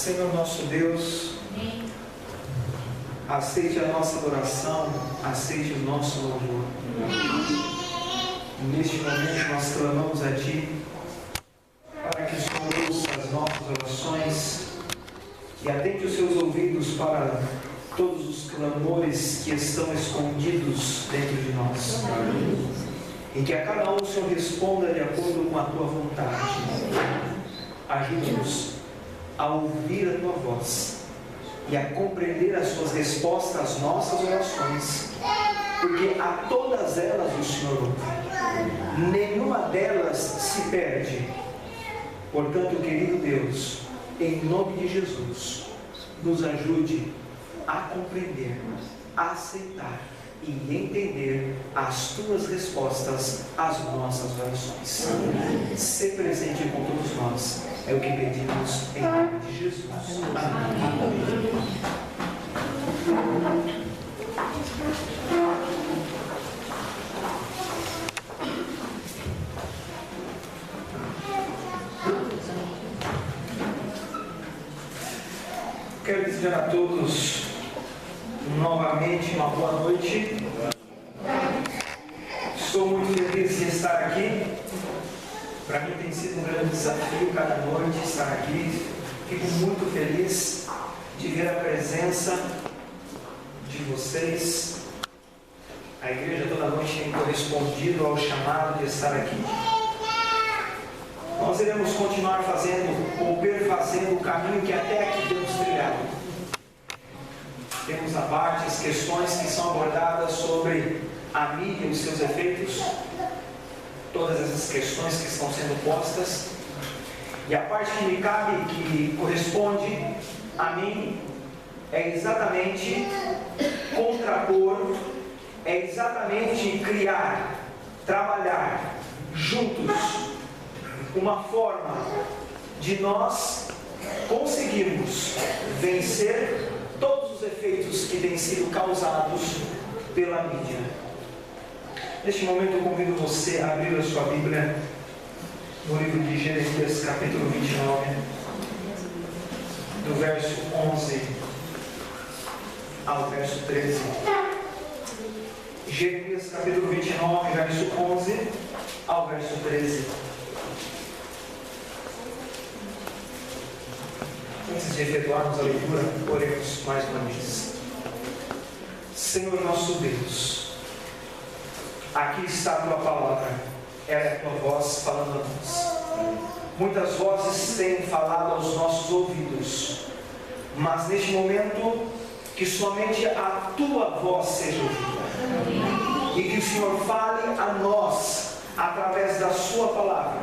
Senhor nosso Deus, aceite a nossa adoração, aceite o nosso louvor. Neste momento nós clamamos a Ti, para que o Senhor ouça as nossas orações e atente os seus ouvidos para todos os clamores que estão escondidos dentro de nós. E que a cada um o Senhor responda de acordo com a Tua vontade. Ajude-nos a ouvir a Tua voz e a compreender as Tuas respostas às nossas orações, porque a todas elas o Senhor ouve. Nenhuma delas se perde. Portanto, querido Deus, em nome de Jesus, nos ajude a compreender, a aceitar e entender as Tuas respostas às nossas orações. Ser presente com todos nós é o que pedimos em nome de Jesus. Amém. Quero dizer a todos novamente uma boa noite. Estou muito feliz de estar aqui. Para mim tem sido um grande desafio cada noite estar aqui. Fico muito feliz de ver a presença de vocês. A igreja toda noite tem correspondido ao chamado de estar aqui. Nós iremos continuar fazendo ou perfazendo o caminho que até aqui temos trilhado. Temos na parte as questões que são abordadas sobre a mídia e os seus efeitos, todas essas questões que estão sendo postas, e a parte que me cabe, que corresponde a mim, é exatamente contrapor, é exatamente criar, trabalhar juntos uma forma de nós conseguirmos vencer todos os efeitos que têm sido causados pela mídia. Neste momento eu convido você a abrir a sua Bíblia no livro de Jeremias, capítulo 29, do verso 11 ao verso 13. Jeremias, capítulo 29, verso 11 ao verso 13. Antes de efetuarmos a leitura, oremos mais uma vez. Senhor nosso Deus, aqui está a Tua palavra, ela é a Tua voz falando a nós. Muitas vozes têm falado aos nossos ouvidos, mas neste momento, que somente a Tua voz seja ouvida. E que o Senhor fale a nós, através da Sua palavra.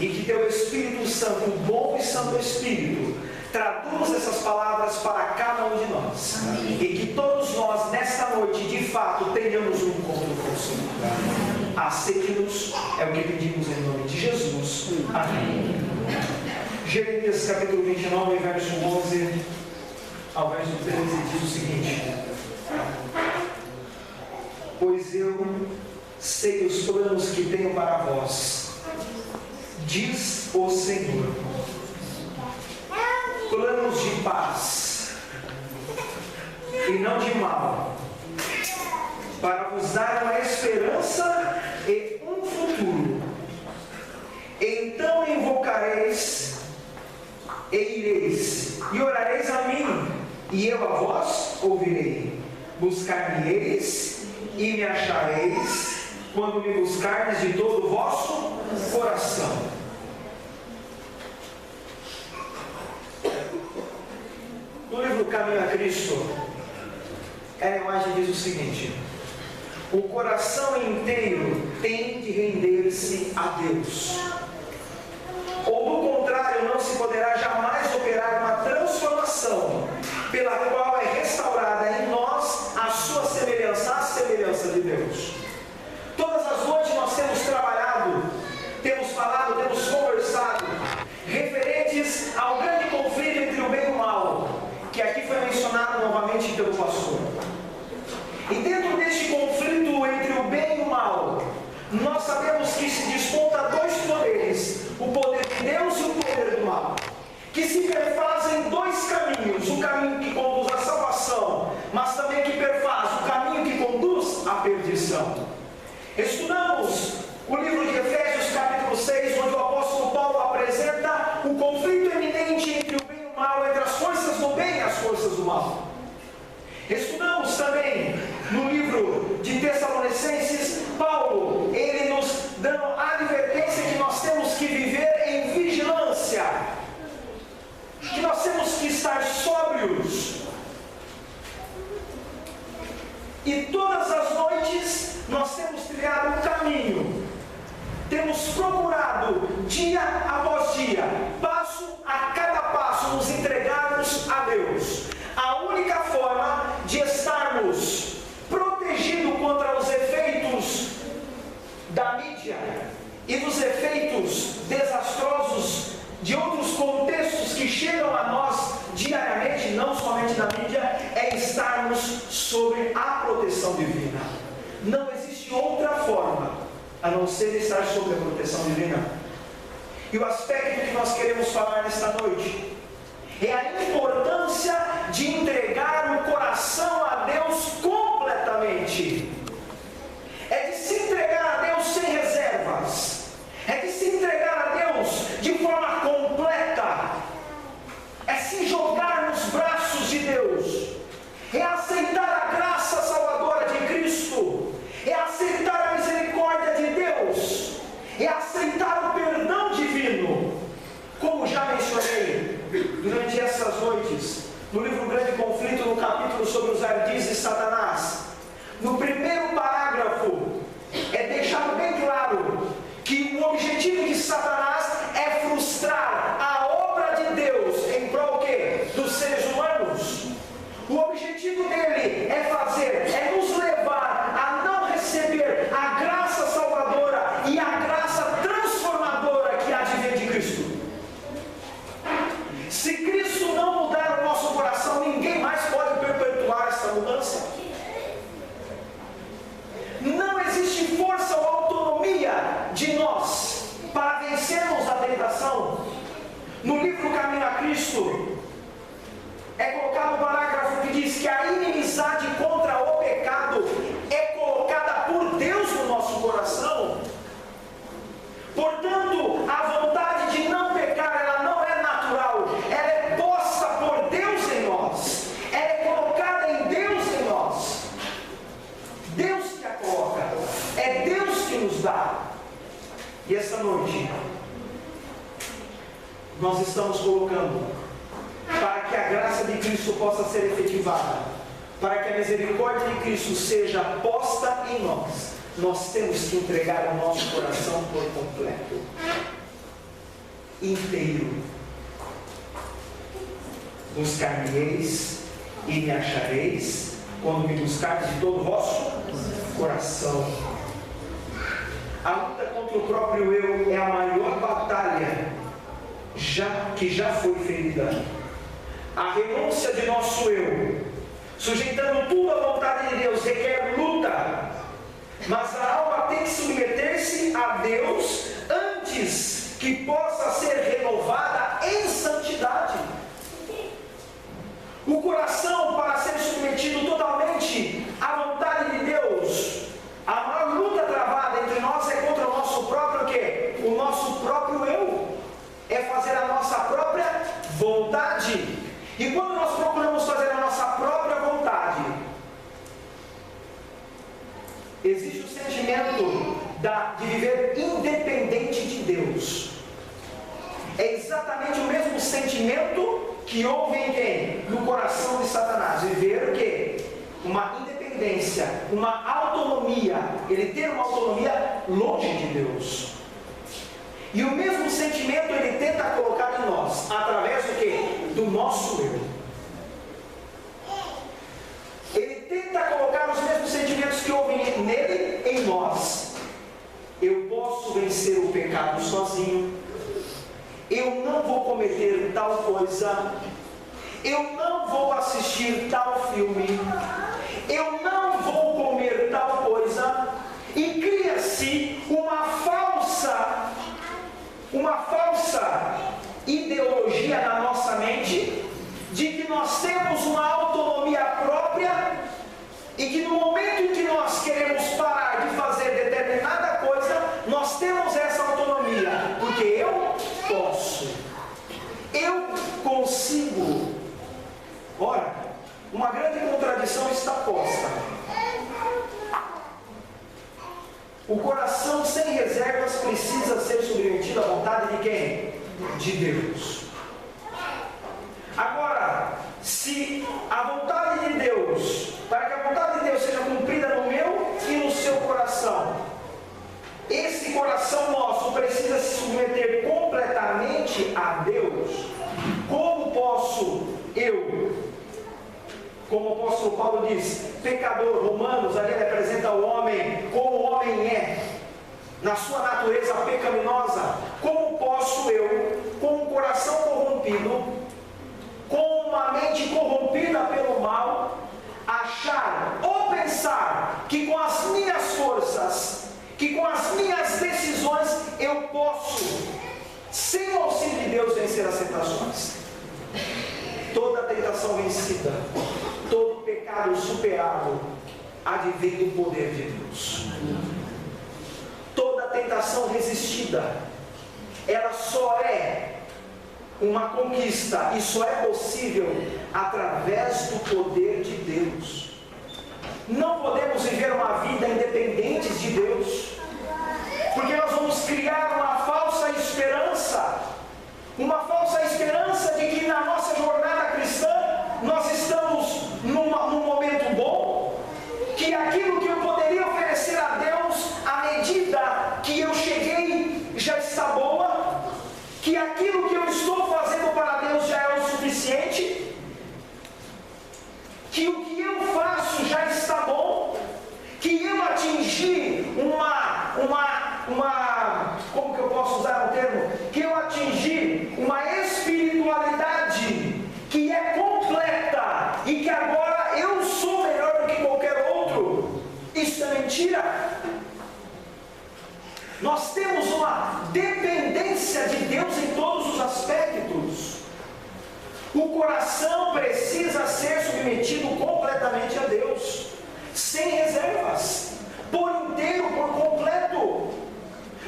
E que Teu Espírito Santo, o bom e santo Espírito, traduza essas palavras para cada um de nós. Amém. E que todos nós, nesta noite, de fato, tenhamos um encontro com o Senhor. Aceite-nos, é o que pedimos em nome de Jesus. Amém. Jeremias capítulo 29, verso 11 ao verso 13, diz o seguinte: pois eu sei os planos que tenho para vós, diz o Senhor, planos de paz e não de mal, para vos dar uma esperança e um futuro. Então invocareis e ireis, e orareis a mim, e eu a vós ouvirei. Buscar-me-eis e me achareis, quando me buscardes de todo o vosso coração. No livro Caminho a Cristo, Ellen White diz o seguinte: o coração inteiro tem de render-se a Deus, ou do contrário não se poderá jamais operar uma transformação pela qual é restaurada em nós a sua semelhança, a semelhança de Deus. Todas as noites nós temos trabalhado, temos falado, temos conversado referentes ao grande conflito entre o bem e o mal, que aqui foi mencionado novamente pelo pastor. E dentro deste conflito entre o bem e o mal, nós sabemos que se desponta dois poderes, o poder de Deus e o poder do mal, que se perfazem dois caminhos, o caminho que conduz à salvação, mas também que perfaz o caminho que conduz à perdição. Estudamos o livro de Efésios capítulo 6, onde o apóstolo Paulo apresenta o conflito eminente entre o bem e o mal, entre as forças do bem e as forças do mal. Estudamos também no livro de Tessalonicenses, Paulo, ele nos dando a advertência que nós temos que viver em vigilância, que nós temos que estar sóbrios. E todas as noites nós temos trilhado um caminho, temos procurado dia após dia, passo a cada passo, nos entregarmos a Deus. A única forma de estarmos protegidos contra os efeitos da mídia e dos efeitos desastrosos de outros contextos que chegam a nós diariamente, não somente da mídia, é estarmos sob a proteção divina. Não existe outra forma a não ser estar sob a proteção divina. E o aspecto que nós queremos falar nesta noite é a importância de entregar o coração a Deus completamente. É de se entregar a Deus sem reservas. É de se entregar a Deus de forma completa. É se jogar nos braços de Deus. É aceitar a graça salvadora de Cristo. É aceitar a misericórdia de Deus. É aceitar o perdão divino. Como já mencionei durante essas noites, no livro Grande Conflito, no capítulo sobre os ardis de Satanás, no primeiro parágrafo é deixado bem claro que o objetivo de Satanás é frustrar a obra de Deus em prol quê? Dos seres humanos. O objetivo dele é nos levar a não receber a graça salvadora e a graça transformadora que há de vir de Cristo. Se Cristo não mudar o nosso coração, ninguém mais pode perpetuar essa mudança. Não existe força ou autonomia de nós para vencermos a tentação. No livro Caminho a Cristo, é colocado um parágrafo que diz que a inimizade contra o pecado é colocada por Deus no nosso coração. Portanto, a vontade de não pecar, ela não é natural, ela é posta por Deus em nós, ela é colocada em Deus em nós. Deus que a coloca, é Deus que nos dá. E esta noite, nós estamos colocando para que a graça de Cristo possa ser efetivada, para que a misericórdia de Cristo seja posta em nós. Nós temos que entregar o nosso coração por completo, inteiro. Buscar-me-eis e me achareis, quando me buscardes de todo o vosso coração. A luta contra o próprio eu é a maior batalha que já foi ferida. A renúncia de nosso eu, sujeitando tudo à vontade de Deus, requer luta. Mas a alma tem que submeter-se a Deus antes que possa ser renovada em santidade. O coração, para ser submetido totalmente à vontade de Deus, a maior luta travada entre nós é contra o nosso próprio quê? O nosso próprio eu. É fazer a nossa própria vontade. E quando nós procuramos fazer a nossa própria vontade, existe o sentimento de viver independente de Deus. É exatamente o mesmo sentimento que houve em quem? No coração de Satanás. Viver o quê? Uma independência, uma autonomia. Ele ter uma autonomia longe de Deus. E o mesmo sentimento ele tenta colocar em nós, através do quê? Do nosso eu. Ele tenta colocar os mesmos sentimentos que houve nele em nós. Eu posso vencer o pecado sozinho. Eu não vou cometer tal coisa. Eu não vou assistir tal filme. Eu não vou comer tal coisa. E cria-se uma falsa ideologia na nossa mente de que nós que no momento em que nós queremos parar de fazer determinada coisa, nós temos essa autonomia, porque eu posso, eu consigo. Ora, uma grande contradição está posta. O coração sem reservas precisa ser submetido à vontade de quem? De Deus. Agora, se a vontade de Deus, para que a vontade de Deus seja cumprida no meu e no seu coração, esse coração nosso precisa se submeter completamente a Deus. Como posso eu, como o apóstolo Paulo diz, pecador, Romanos, ali ele apresenta o homem como o homem é, na sua natureza pecaminosa. Como posso eu, com um coração corrompido, com uma mente corrompida pelo mal, achar ou pensar que com as minhas forças, que com as minhas decisões, eu posso, sem o auxílio de Deus, vencer as tentações? Toda tentação vencida, todo pecado superado, advém do poder de Deus. Toda tentação resistida, ela só é uma conquista, e só é possível através do poder de Deus. Não podemos viver uma vida independentes de Deus, porque nós vamos criar uma falsa esperança de que na nossa jornada cristã nós estamos num momento bom, que aquilo que eu poderia oferecer a Deus à medida que eu cheguei já está boa, que aquilo que eu estou fazendo para Deus já é o suficiente, que o que eu faço já está bom, que eu atingi como que eu posso usar o termo? Que eu atingi uma espiritualidade que é completa e que agora eu sou melhor do que qualquer outro. Isso é mentira. Nós temos uma dependência de Deus em todos os aspectos. O coração precisa ser submetido completamente a Deus, sem reservas, por inteiro, por completo,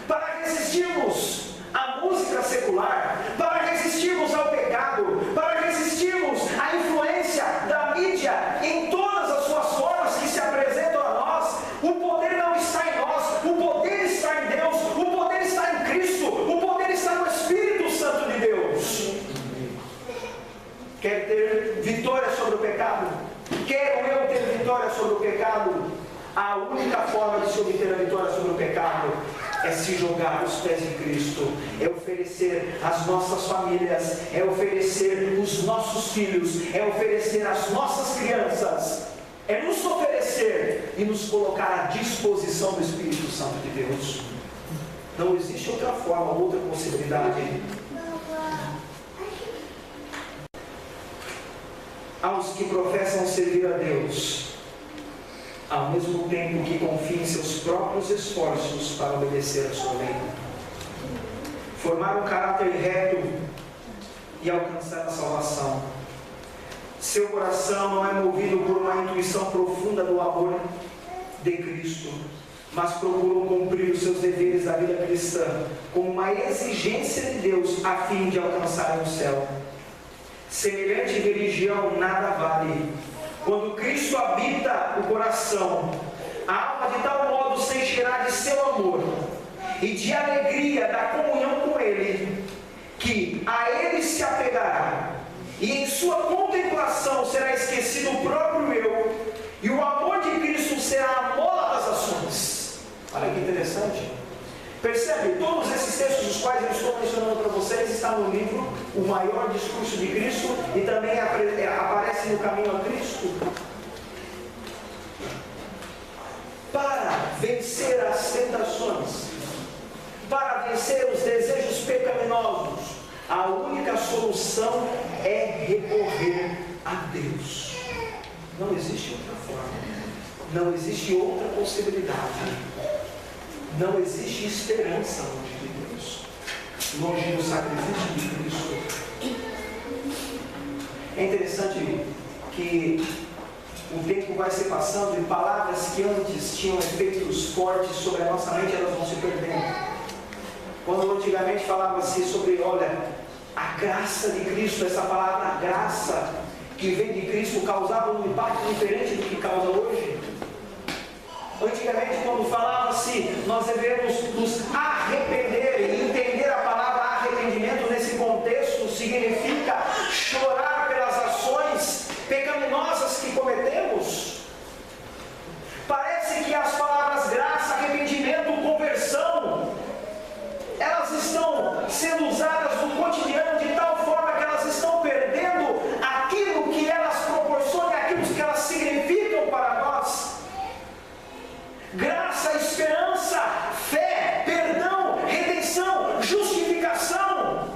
para resistirmos à música secular, para resistirmos ao pecado, para resistirmos à influência da mídia em todas as suas formas que se apresentam a nós. O poder não está em nós, o poder está em Deus, o poder está em Cristo, o poder está no Espírito Santo de Deus. Quer ter vitória sobre o pecado? Quero eu ter vitória sobre o pecado? A única forma de se obter a vitória sobre o pecado é se jogar aos pés de Cristo, é oferecer as nossas famílias, é oferecer os nossos filhos, é oferecer as nossas crianças, é nos oferecer e nos colocar à disposição do Espírito Santo de Deus. Não existe outra forma, outra possibilidade. Aos que professam servir a Deus, ao mesmo tempo que confiem em seus próprios esforços para obedecer a sua lei, formar um caráter reto e alcançar a salvação. Seu coração não é movido por uma intuição profunda do amor de Cristo, mas procuram cumprir os seus deveres da vida cristã com uma exigência de Deus a fim de alcançarem o céu. Semelhante religião nada vale quando Cristo habita o coração, a alma de tal modo se encherá de seu amor e de alegria da comunhão com Ele, que a Ele se apegará, e em sua contemplação será esquecido o próprio eu, e o amor de Cristo será a mola das ações. Olha que interessante. Percebe? Todos esses textos dos quais eu estou mencionando para vocês estão no livro O Maior Discurso de Cristo, e também aparece no Caminho a Cristo. Para vencer as tentações, para vencer os desejos pecaminosos, a única solução é recorrer a Deus. Não existe outra forma, não existe outra possibilidade. Não existe esperança longe de Deus, longe do sacrifício de Cristo. É interessante que o tempo vai se passando e palavras que antes tinham efeitos fortes sobre a nossa mente, elas vão se perdendo. Quando antigamente falava-se sobre, olha, a graça de Cristo, essa palavra graça que vem de Cristo causava um impacto diferente do que causa hoje. Antigamente, quando falava-se, nós devemos nos arrepender, e entender a palavra arrependimento nesse contexto significa chorar pelas ações pecaminosas que cometemos. Parece que as palavras graça, arrependimento, conversão, elas estão sendo usadas no cotidiano de tal forma que elas estão perdendo aquilo que elas proporcionam, aquilo que elas significam para nós. Graça, esperança, fé, perdão, redenção, justificação.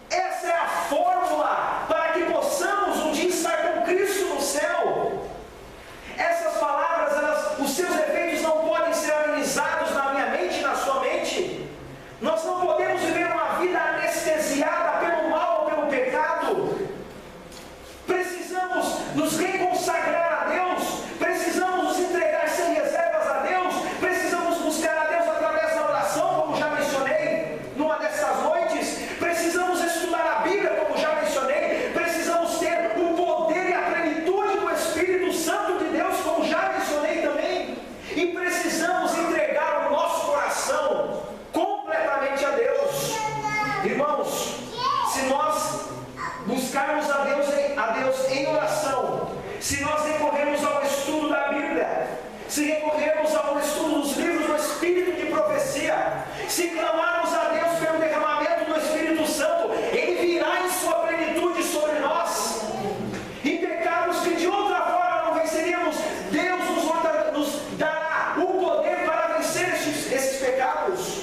Essa é a fórmula para que possamos um dia estar com Cristo no céu. Essas palavras, os seus efeitos não podem ser amenizados na minha mente e na sua mente. Nós não podemos viver uma vida anestesiada pelo mal ou pelo pecado. Precisamos nos reconsagrar a Deus. Precisamos nos entregar sem reservas a Deus. Precisamos buscar a Deus através da oração, como já mencionei numa dessas noites. Precisamos estudar a Bíblia, como já mencionei. Precisamos ter o poder e a plenitude do Espírito Santo de Deus, como já mencionei também. E precisamos entregar o nosso coração completamente a Deus. Irmãos, se nós buscarmos a Deus em oração, se nós recorrermos ao estudo da Bíblia, se recorrermos ao estudo dos livros do Espírito de profecia, se clamarmos a Deus pelo derramamento do Espírito Santo, Ele virá em sua plenitude sobre nós. E pecados que de outra forma não venceríamos, Deus nos dará o poder para vencer esses pecados.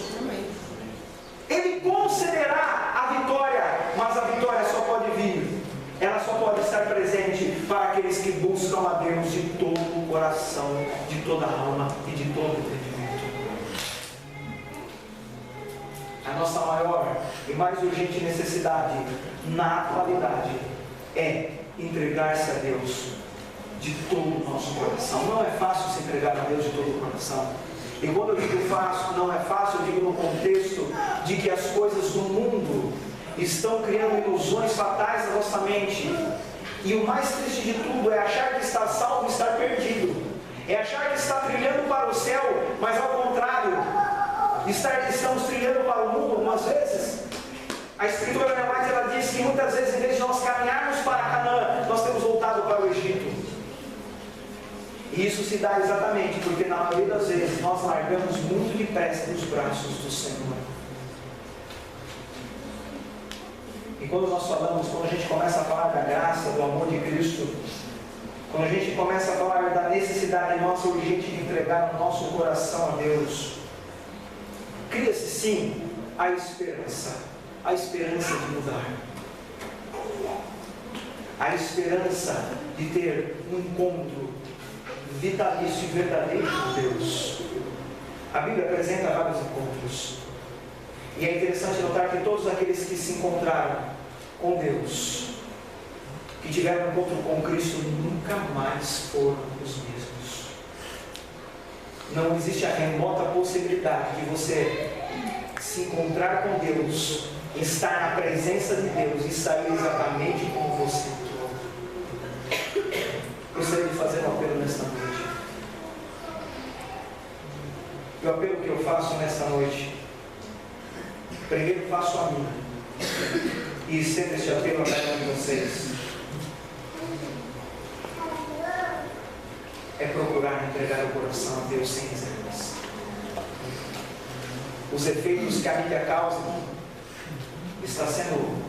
Ele concederá a vitória, mas a vitória só pode vir, ela só pode estar presente para aqueles que buscam a Deus de todo o coração, de toda a alma e de todo o entendimento. A nossa maior e mais urgente necessidade na atualidade é entregar-se a Deus de todo o nosso coração. Não é fácil se entregar a Deus de todo o coração. E quando eu digo fácil, não é fácil, eu digo no contexto de que as coisas do mundo estão criando ilusões fatais na nossa mente. E o mais triste de tudo é achar que está salvo e estar perdido. É achar que está trilhando para o céu, mas ao contrário, estamos trilhando para o mundo algumas vezes. A Escritura ela diz que muitas vezes, em vez de nós caminharmos para Canaã, nós temos voltado para o Egito. E isso se dá exatamente porque na maioria das vezes nós largamos muito depressa dos braços do Senhor. E quando nós falamos, quando a gente começa a falar da graça, do amor de Cristo, quando a gente começa a falar da necessidade nossa urgente de entregar o nosso coração a Deus, cria-se sim a esperança de mudar, a esperança de ter um encontro vitalício e verdadeiro com Deus. A Bíblia apresenta vários encontros, e é interessante notar que todos aqueles que se encontraram com Deus, que tiveram um encontro com Cristo, nunca mais foram os mesmos. Não existe a remota possibilidade de você se encontrar com Deus, estar na presença de Deus e sair exatamente como você entrou. Gostaria de fazer um apelo nesta noite. E o apelo que eu faço nesta noite, primeiro faço a mim, e estendo este apelo a cada um de vocês, é procurar entregar o coração a Deus sem reservas. Os efeitos que a mídia causa está sendo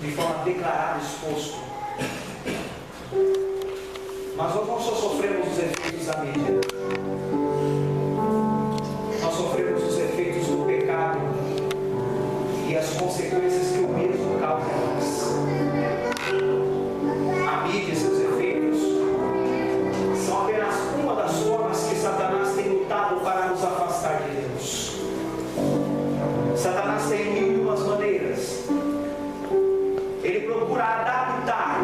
de forma declarada exposto. Mas nós não só sofremos os efeitos da mídia, nós sofremos os efeitos do pecado e as consequências que o mesmo causa em nós. A mídia e seus efeitos são apenas uma das formas que Satanás tem lutado para nos afastar de Deus. Satanás tem mil e umas maneiras. Ele procura adaptar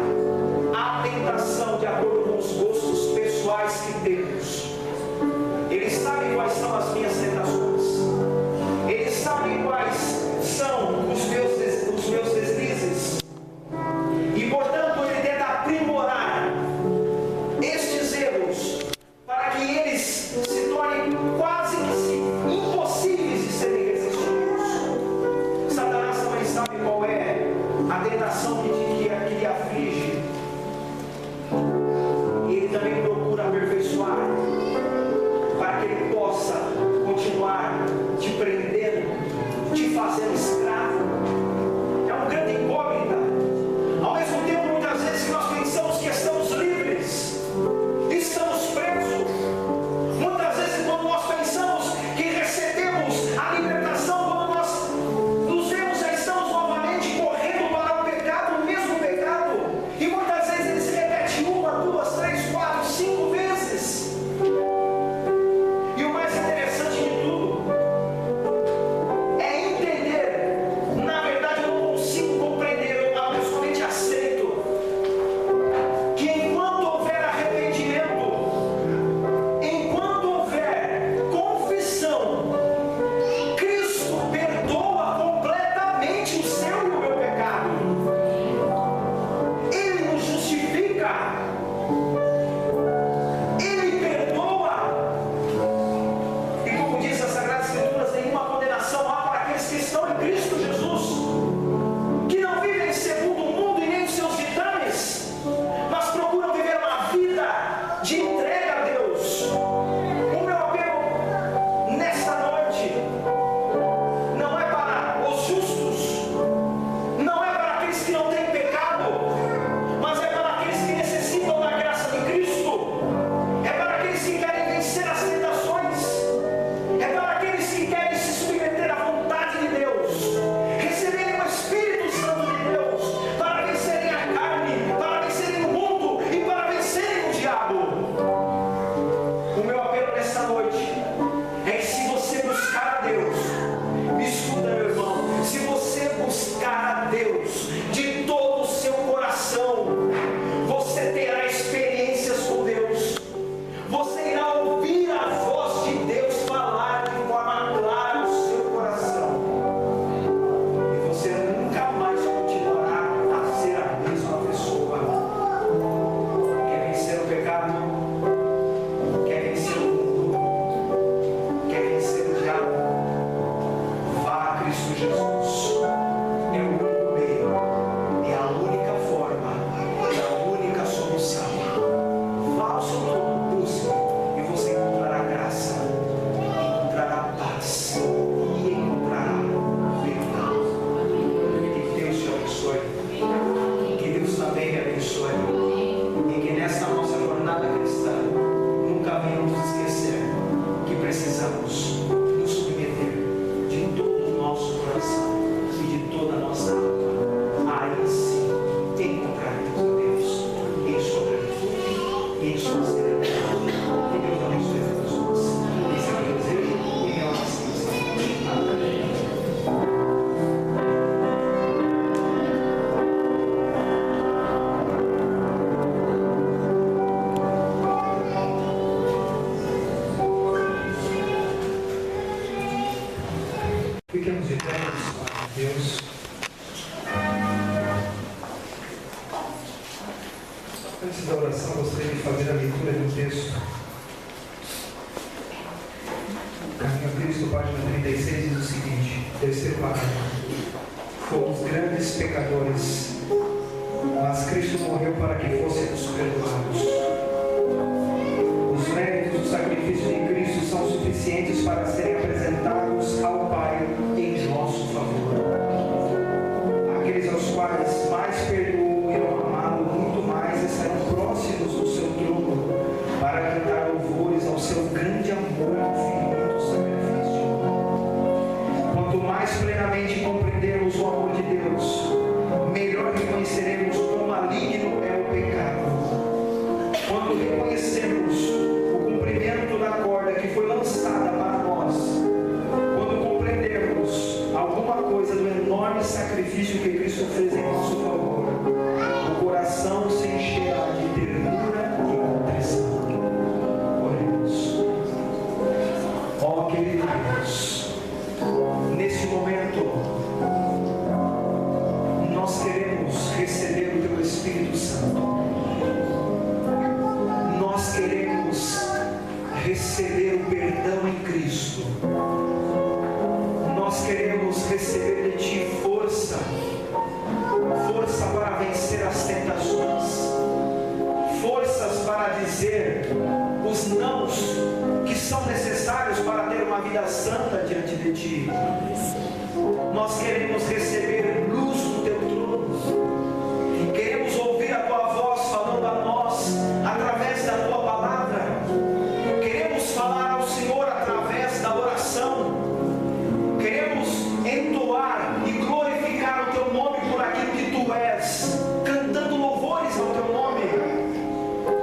Antes da oração, gostaria de fazer a leitura de um texto. Caminho a Cristo, página 36, diz o seguinte, terceiro parágrafo. Fomos grandes pecadores, mas Cristo morreu para que fôssemos perdoados. Os méritos do sacrifício de Cristo são suficientes para serem apresentados ao Pai em nosso favor. Aqueles aos quais mais perdoou irão amá-lo muito mais e estarão próximos do seu trono para cantar louvores ao seu grande amor e infinito sacrifício. Quanto mais plenamente compreendemos o amor de Deus, melhor reconheceremos quão maligno é o pecado. Quando reconhecemos o cumprimento da corda que foi lançada para nós, quando compreendemos alguma coisa do enorme sacrifício que Cristo fez em nosso favor, o coração se encherá de ternura e contrição. Oremos. Ó querido Deus, nesse momento nós queremos receber o Teu Espírito Santo. Nós queremos receber o perdão em Cristo. Nós queremos receber de Ti força para vencer as tentações, forças para dizer os nãos que são necessários para ter uma vida santa diante de Ti. Nós queremos receber luz do Teu trono, queremos ouvir a Tua voz falando a nós através da Tua palavra, queremos falar ao Senhor através da oração, queremos entoar e glorificar o Teu nome por aquilo que Tu és, cantando louvores ao Teu nome.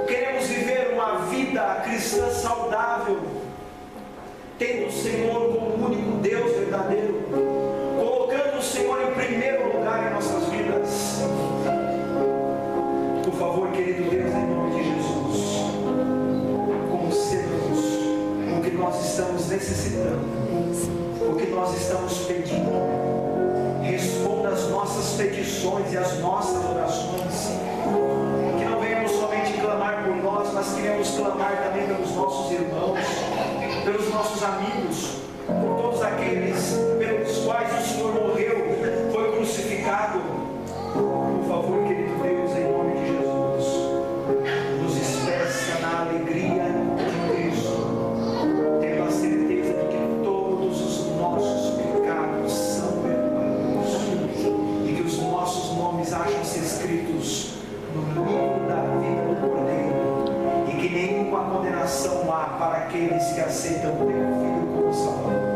Queremos viver uma vida cristã saudável, tendo o Senhor como único Deus verdadeiro, colocando o Senhor em primeiro lugar em nossas vidas. Por favor, querido Deus, em nome de Jesus, conceda-nos o que nós estamos necessitando, o que nós estamos pedindo. Responda as nossas petições e as nossas orações. Que não venhamos somente clamar por nós, mas queremos clamar também pelos nossos irmãos, pelos nossos amigos, por todos aqueles pelos quais o Senhor morreu, foi crucificado. Por favor, querido Deus, em nome de Jesus, nos despeça na alegria de Cristo, tendo a certeza de que todos os nossos pecados são perdoados e que os nossos nomes acham-se escritos no livro da vida do Cordeiro, e que nenhuma condenação há para aqueles que aceitam o Teu Filho como Salvador.